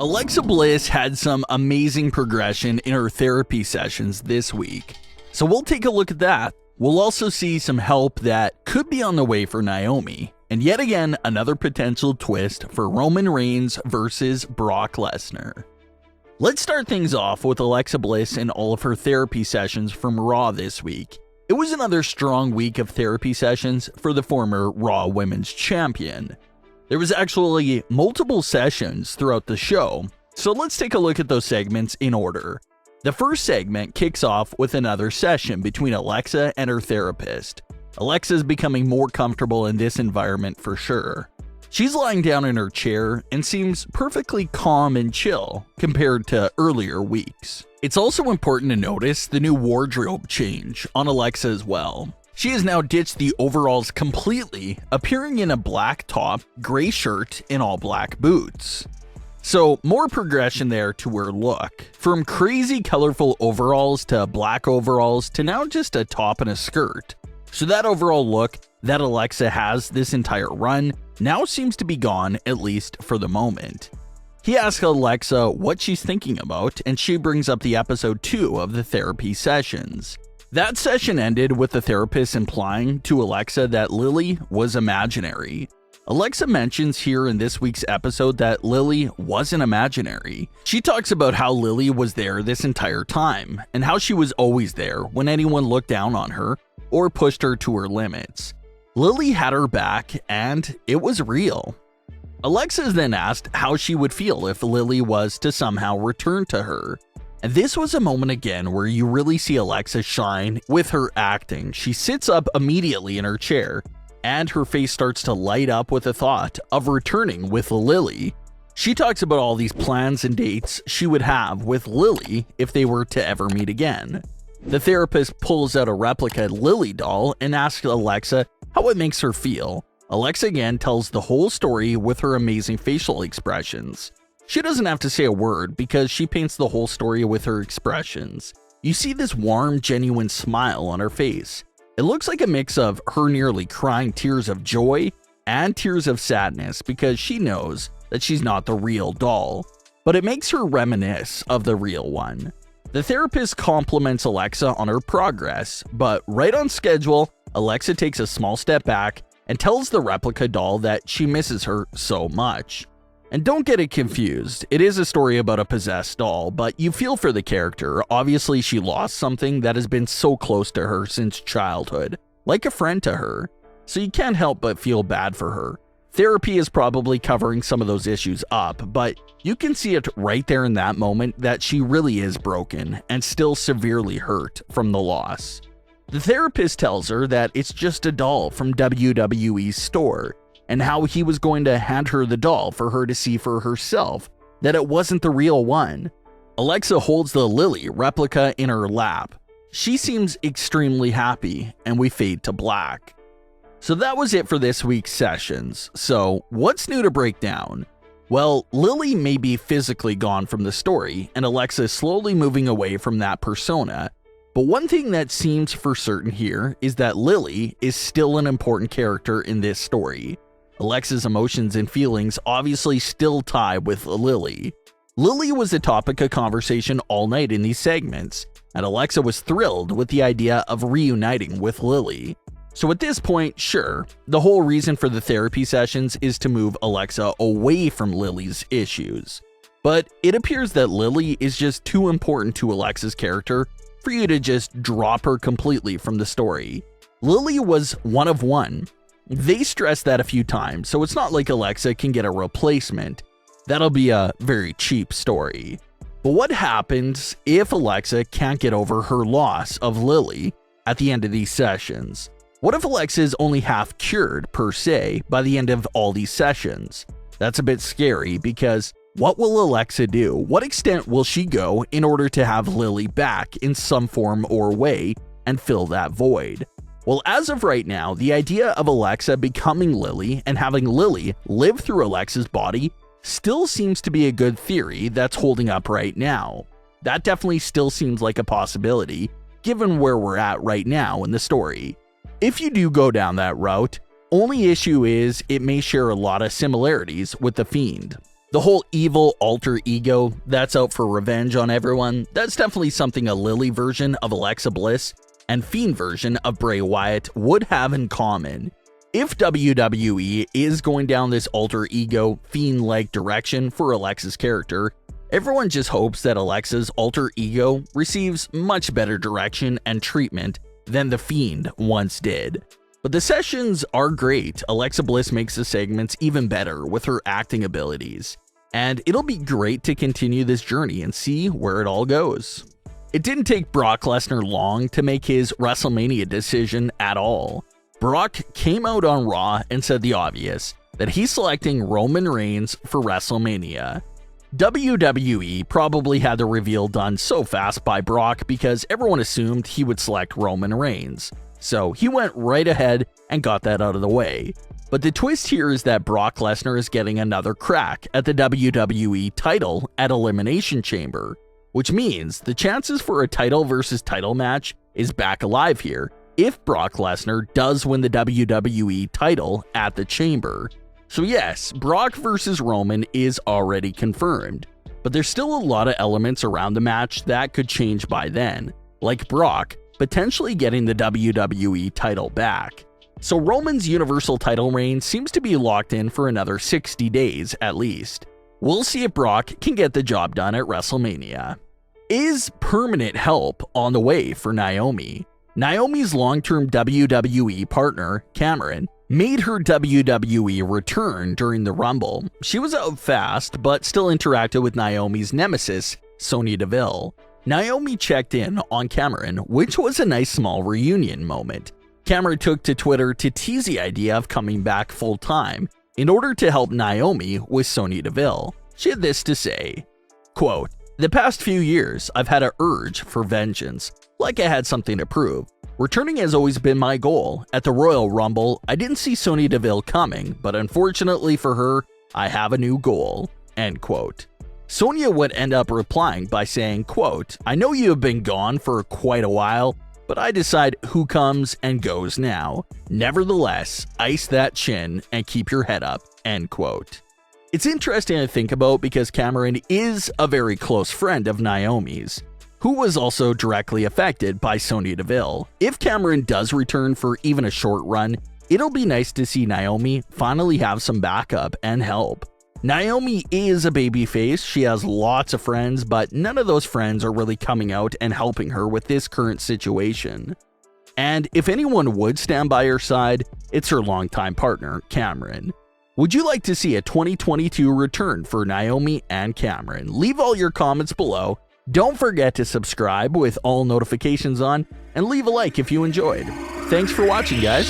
Alexa Bliss had some amazing progression in her therapy sessions this week, so we'll take a look at that. We'll also see some help that could be on the way for Naomi, and yet again another potential twist for Roman Reigns versus Brock Lesnar. Let's start things off with Alexa Bliss and all of her therapy sessions from Raw this week. It was another strong week of therapy sessions for the former Raw Women's Champion. There was actually multiple sessions throughout the show, so let's take a look at those segments in order. The first segment kicks off with another session between Alexa and her therapist. Alexa is becoming more comfortable in this environment for sure. She's lying down in her chair and seems perfectly calm and chill compared to earlier weeks. It's also important to notice the new wardrobe change on Alexa as well. She has now ditched the overalls completely, appearing in a black top, gray shirt, and all black boots. So more progression there to her look. From crazy colorful overalls to black overalls to now just a top and a skirt. So that overall look that Alexa has this entire run now seems to be gone, at least for the moment. He asks Alexa what she's thinking about, and she brings up the episode 2 of the therapy sessions. That session ended with the therapist implying to Alexa that Lilly was imaginary. Alexa mentions here in this week's episode that Lilly wasn't imaginary. She talks about how Lilly was there this entire time, and how she was always there when anyone looked down on her or pushed her to her limits. Lilly had her back, and it was real. Alexa is then asked how she would feel if Lilly was to somehow return to her. And this was a moment again where you really see Alexa shine with her acting. She sits up immediately in her chair, and her face starts to light up with the thought of returning with Lilly. She talks about all these plans and dates she would have with Lilly if they were to ever meet again. The therapist pulls out a replica Lilly doll and asks Alexa how it makes her feel. Alexa again tells the whole story with her amazing facial expressions. She doesn't have to say a word because she paints the whole story with her expressions. You see this warm, genuine smile on her face. It looks like a mix of her nearly crying tears of joy and tears of sadness because she knows that she's not the real doll, but it makes her reminisce of the real one. The therapist compliments Alexa on her progress, but right on schedule, Alexa takes a small step back and tells the replica doll that she misses her so much. And don't get it confused, it is a story about a possessed doll, but you feel for the character. Obviously she lost something that has been so close to her since childhood, like a friend to her, so you can't help but feel bad for her. Therapy is probably covering some of those issues up, but you can see it right there in that moment that she really is broken and still severely hurt from the loss. The therapist tells her that it's just a doll from WWE's store, and how he was going to hand her the doll for her to see for herself, that it wasn't the real one. Alexa holds the Lilly replica in her lap. She seems extremely happy, and we fade to black. So that was it for this week's sessions. So what's new to break down? Well, Lilly may be physically gone from the story, and Alexa is slowly moving away from that persona. But one thing that seems for certain here is that Lilly is still an important character in this story. Alexa's emotions and feelings obviously still tie with Lilly. Lilly was a topic of conversation all night in these segments, and Alexa was thrilled with the idea of reuniting with Lilly. So at this point, sure, the whole reason for the therapy sessions is to move Alexa away from Lilly's issues. But it appears that Lilly is just too important to Alexa's character for you to just drop her completely from the story. Lilly was one of one. They stressed that a few times, so it's not like Alexa can get a replacement. That'll be a very cheap story. But what happens if Alexa can't get over her loss of Lilly at the end of these sessions? What if Alexa is only half cured, per se, by the end of all these sessions? That's a bit scary because what will Alexa do? What extent will she go in order to have Lilly back in some form or way and fill that void? Well, as of right now, the idea of Alexa becoming Lilly and having Lilly live through Alexa's body still seems to be a good theory that's holding up right now. That definitely still seems like a possibility, given where we're at right now in the story. If you do go down that route, only issue is it may share a lot of similarities with The Fiend. The whole evil alter ego that's out for revenge on everyone, that's definitely something a Lilly version of Alexa Bliss and Fiend version of Bray Wyatt would have in common. If WWE is going down this alter ego, Fiend-like direction for Alexa's character, everyone just hopes that Alexa's alter ego receives much better direction and treatment than the Fiend once did. But the sessions are great. Alexa Bliss makes the segments even better with her acting abilities. And it'll be great to continue this journey and see where it all goes. It didn't take Brock Lesnar long to make his Wrestlemania decision at all. Brock came out on Raw and said the obvious, that he's selecting Roman Reigns for WrestleMania. WWE probably had the reveal done so fast by Brock because everyone assumed he would select Roman Reigns. So he went right ahead and got that out of the way. But the twist here is that Brock Lesnar is getting another crack at the WWE title at Elimination Chamber, which means the chances for a title versus title match is back alive here if Brock Lesnar does win the WWE title at the Chamber. So yes, Brock versus Roman is already confirmed, but there's still a lot of elements around the match that could change by then, like Brock potentially getting the WWE title back. So Roman's Universal title reign seems to be locked in for another 60 days at least. We'll see if Brock can get the job done at WrestleMania. Is permanent help on the way for Naomi? Naomi's long-term WWE partner, Cameron, made her WWE return during the Rumble. She was out fast, but still interacted with Naomi's nemesis, Sonya Deville. Naomi checked in on Cameron, which was a nice small reunion moment. Cameron took to Twitter to tease the idea of coming back full-time in order to help Naomi with Sonya Deville. She had this to say, quote, "The past few years, I've had an urge for vengeance, like I had something to prove. Returning has always been my goal. At the Royal Rumble, I didn't see Sonya Deville coming, but unfortunately for her, I have a new goal." End quote. Sonya would end up replying by saying, quote, "I know you have been gone for quite a while, but I decide who comes and goes now. Nevertheless, ice that chin and keep your head up." End quote. It's interesting to think about because Cameron is a very close friend of Naomi's, who was also directly affected by Sonya Deville. If Cameron does return for even a short run, it'll be nice to see Naomi finally have some backup and help. Naomi is a babyface, she has lots of friends, but none of those friends are really coming out and helping her with this current situation. And if anyone would stand by her side, it's her longtime partner, Cameron. Would you like to see a 2022 return for Naomi and Cameron? Leave all your comments below. Don't forget to subscribe with all notifications on, and leave a like if you enjoyed. Thanks for watching, guys.